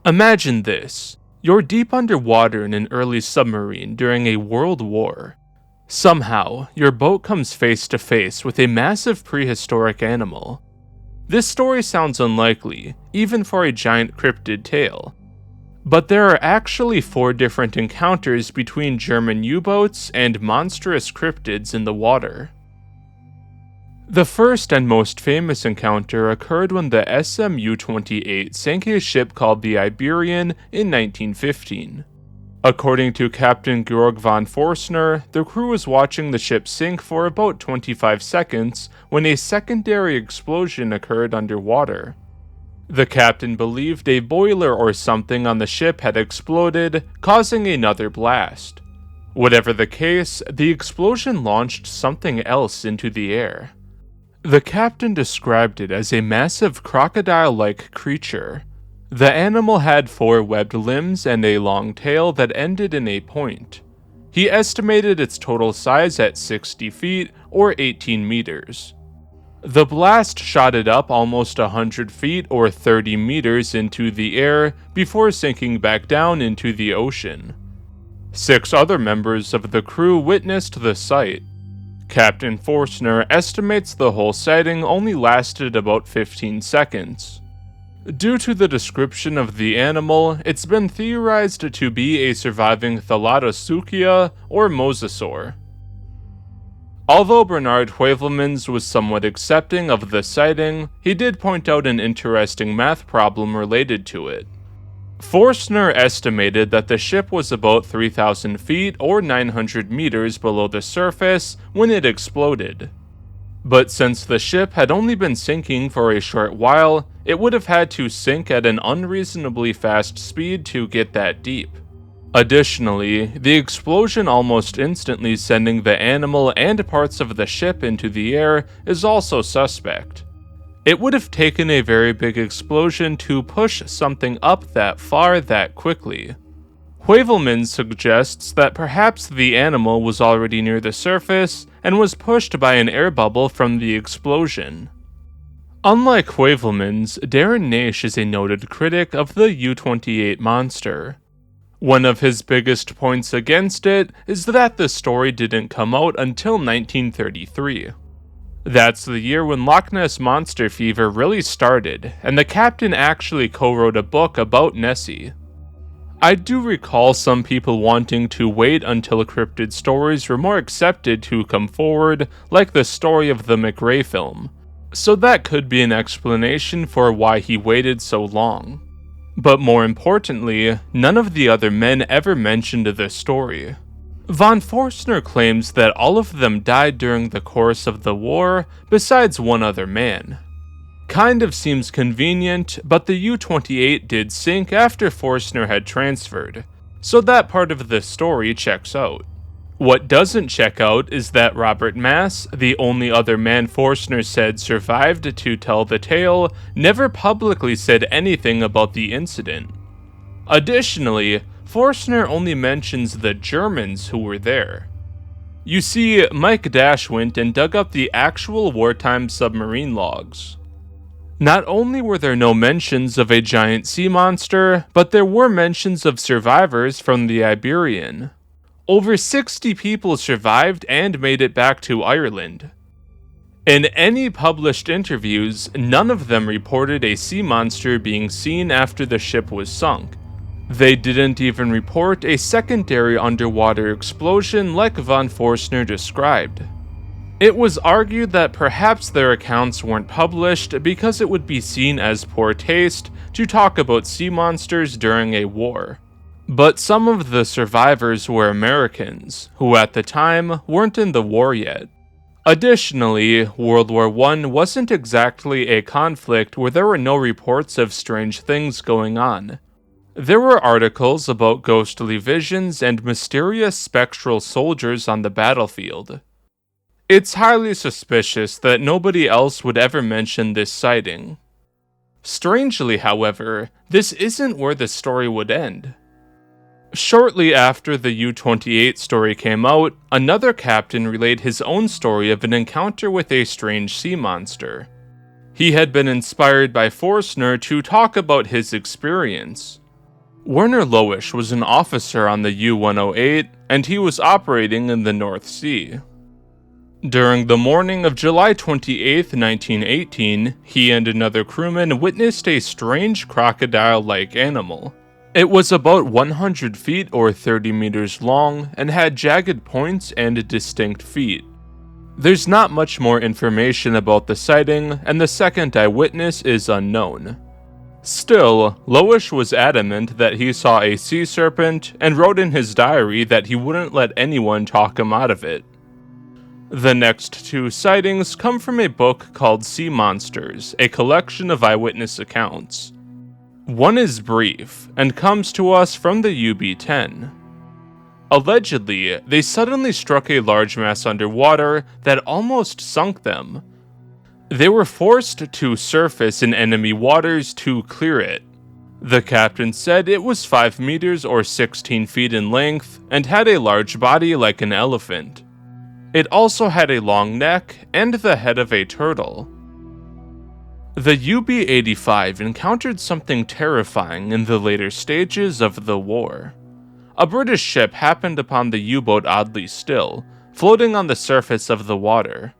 Imagine this. You're deep underwater in an early submarine during a world war. Somehow, your boat comes face to face with a massive prehistoric animal. This story sounds unlikely, even for a giant cryptid tale. But there are actually 4 different encounters between German U-boats and monstrous cryptids in the water. The first and most famous encounter occurred when the U-28 sank a ship called the Iberian in 1915. According to Captain Georg von Forstner, the crew was watching the ship sink for about 25 seconds when a secondary explosion occurred underwater. The captain believed a boiler or something on the ship had exploded, causing another blast. Whatever the case, the explosion launched something else into the air. The captain described it as a massive crocodile-like creature. The animal had 4 webbed limbs and a long tail that ended in a point. He estimated its total size at 60 feet or 18 meters. The blast shot it up almost 100 feet or 30 meters into the air before sinking back down into the ocean. 6 other members of the crew witnessed the sight. Captain Forstner estimates the whole sighting only lasted about 15 seconds. Due to the description of the animal, it's been theorized to be a surviving Thalattosuchia or mosasaur. Although Bernard Heuvelmans was somewhat accepting of the sighting, he did point out an interesting math problem related to it. Forstner estimated that the ship was about 3,000 feet or 900 meters below the surface when it exploded. But since the ship had only been sinking for a short while, it would have had to sink at an unreasonably fast speed to get that deep. Additionally, the explosion almost instantly sending the animal and parts of the ship into the air is also suspect. It would have taken a very big explosion to push something up that far that quickly. Heuvelmans suggests that perhaps the animal was already near the surface and was pushed by an air bubble from the explosion. Unlike Heuvelmans, Darren Naish is a noted critic of the U-28 monster. One of his biggest points against it is that the story didn't come out until 1933. That's the year when Loch Ness Monster fever really started, and the captain actually co-wrote a book about Nessie. I do recall some people wanting to wait until cryptid stories were more accepted to come forward, like the story of the McRae film, so that could be an explanation for why he waited so long. But more importantly, none of the other men ever mentioned the story. Von Forstner claims that all of them died during the course of the war, besides one other man. Kind of seems convenient, but the U-28 did sink after Forstner had transferred, so that part of the story checks out. What doesn't check out is that Robert Mass, the only other man Forstner said survived to tell the tale, never publicly said anything about the incident. Additionally, Forstner only mentions the Germans who were there. You see, Mike Dash went and dug up the actual wartime submarine logs. Not only were there no mentions of a giant sea monster, but there were mentions of survivors from the Iberian. Over 60 people survived and made it back to Ireland. In any published interviews, none of them reported a sea monster being seen after the ship was sunk. They didn't even report a secondary underwater explosion like von Forstner described. It was argued that perhaps their accounts weren't published because it would be seen as poor taste to talk about sea monsters during a war. But some of the survivors were Americans, who at the time weren't in the war yet. Additionally, World War I wasn't exactly a conflict where there were no reports of strange things going on. There were articles about ghostly visions and mysterious spectral soldiers on the battlefield. It's highly suspicious that nobody else would ever mention this sighting. Strangely, however, this isn't where the story would end. Shortly after the U-28 story came out, another captain relayed his own story of an encounter with a strange sea monster. He had been inspired by Forstner to talk about his experience. Werner Loesch was an officer on the U-108, and he was operating in the North Sea. During the morning of July 28, 1918, he and another crewman witnessed a strange crocodile-like animal. It was about 100 feet or 30 meters long and had jagged points and distinct feet. There's not much more information about the sighting, and the second eyewitness is unknown. Still, Loesch was adamant that he saw a sea serpent and wrote in his diary that he wouldn't let anyone talk him out of it. The next two sightings come from a book called Sea Monsters, a collection of eyewitness accounts. One is brief, and comes to us from the UB-10. Allegedly, they suddenly struck a large mass underwater that almost sunk them. They were forced to surface in enemy waters to clear it. The captain said it was 5 meters or 16 feet in length, and had a large body like an elephant. It also had a long neck and the head of a turtle. The UB-85 encountered something terrifying in the later stages of the war. A British ship happened upon the U-boat oddly still, floating on the surface of the water.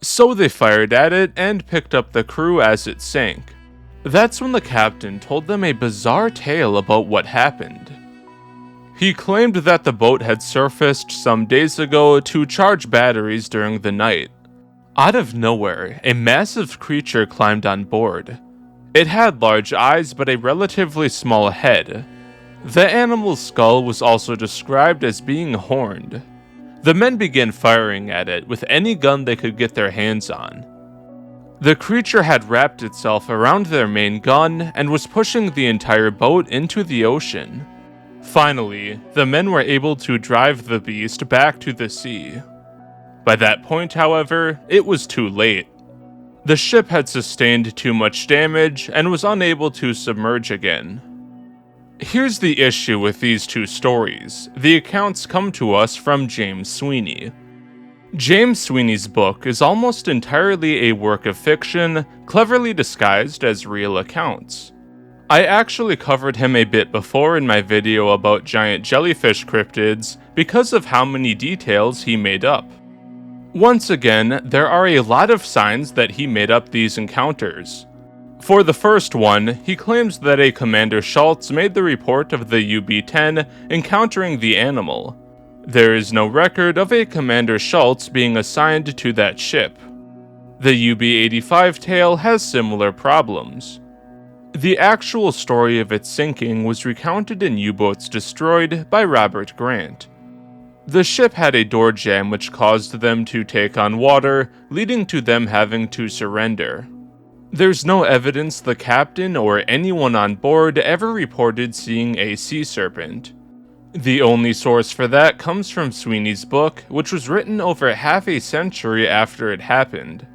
So they fired at it and picked up the crew as it sank. That's when the captain told them a bizarre tale about what happened. He claimed that the boat had surfaced some days ago to charge batteries during the night. Out of nowhere, a massive creature climbed on board. It had large eyes but a relatively small head. The animal's skull was also described as being horned. The men began firing at it with any gun they could get their hands on. The creature had wrapped itself around their main gun and was pushing the entire boat into the ocean. Finally, the men were able to drive the beast back to the sea. By that point, however, it was too late. The ship had sustained too much damage and was unable to submerge again. Here's the issue with these two stories. The accounts come to us from James Sweeney. James Sweeney's book is almost entirely a work of fiction, cleverly disguised as real accounts. I actually covered him a bit before in my video about giant jellyfish cryptids because of how many details he made up. Once again, there are a lot of signs that he made up these encounters. For the first one, he claims that a Commander Schultz made the report of the UB-10 encountering the animal. There is no record of a Commander Schultz being assigned to that ship. The UB-85 tale has similar problems. The actual story of its sinking was recounted in U-Boats Destroyed by Robert Grant. The ship had a door jam which caused them to take on water, leading to them having to surrender. There's no evidence the captain or anyone on board ever reported seeing a sea serpent. The only source for that comes from Sweeney's book, which was written over half a century after it happened.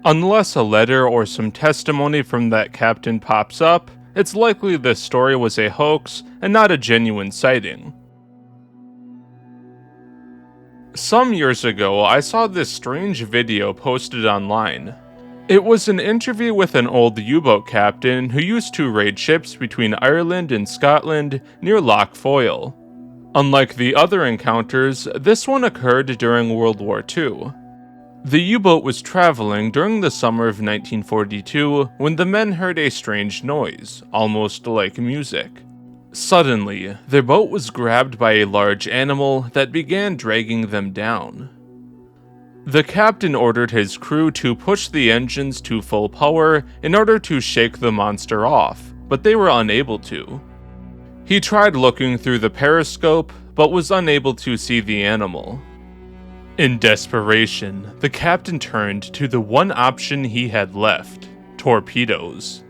Unless a letter or some testimony from that captain pops up, it's likely this story was a hoax and not a genuine sighting. Some years ago, I saw this strange video posted online. It was an interview with an old U-boat captain who used to raid ships between Ireland and Scotland near Loch Foyle. Unlike the other encounters, this one occurred during World War II. The U-boat was traveling during the summer of 1942 when the men heard a strange noise, almost like music. Suddenly, their boat was grabbed by a large animal that began dragging them down. The captain ordered his crew to push the engines to full power in order to shake the monster off, but they were unable to. He tried looking through the periscope, but was unable to see the animal. In desperation, the captain turned to the one option he had left: torpedoes.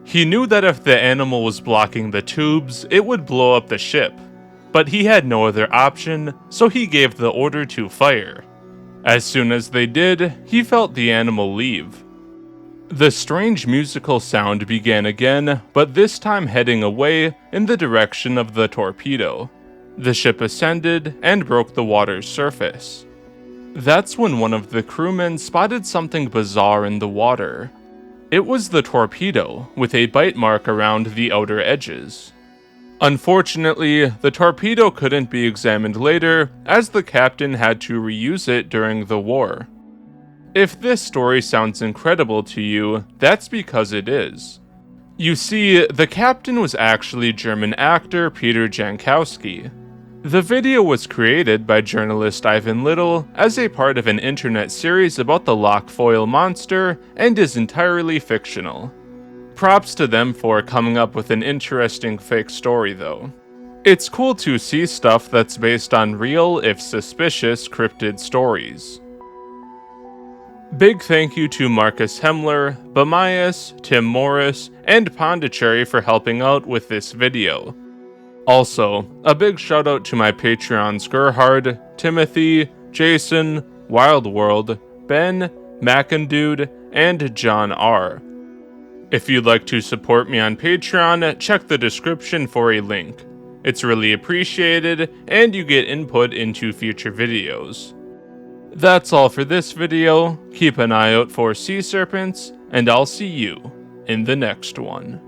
He knew that if the animal was blocking the tubes, it would blow up the ship, but he had no other option, so he gave the order to fire. As soon as they did, he felt the animal leave. The strange musical sound began again, but this time heading away in the direction of the torpedo. The ship ascended and broke the water's surface. That's when one of the crewmen spotted something bizarre in the water. It was the torpedo, with a bite mark around the outer edges. Unfortunately, the torpedo couldn't be examined later, as the captain had to reuse it during the war. If this story sounds incredible to you, that's because it is. You see, the captain was actually German actor Peter Jankowski. The video was created by journalist Ivan Little as a part of an internet series about the Loch Foyle monster and is entirely fictional. Props to them for coming up with an interesting fake story though. It's cool to see stuff that's based on real, if suspicious, cryptid stories. Big thank you to Marcus Hemler, Bamias, Tim Morris, and Pondicherry for helping out with this video. Also, a big shout out to my Patreons Gerhard, Timothy, Jason, Wild World, Ben, Macindude, and John R. If you'd like to support me on Patreon, check the description for a link. It's really appreciated, and you get input into future videos. That's all for this video. Keep an eye out for sea serpents, and I'll see you in the next one.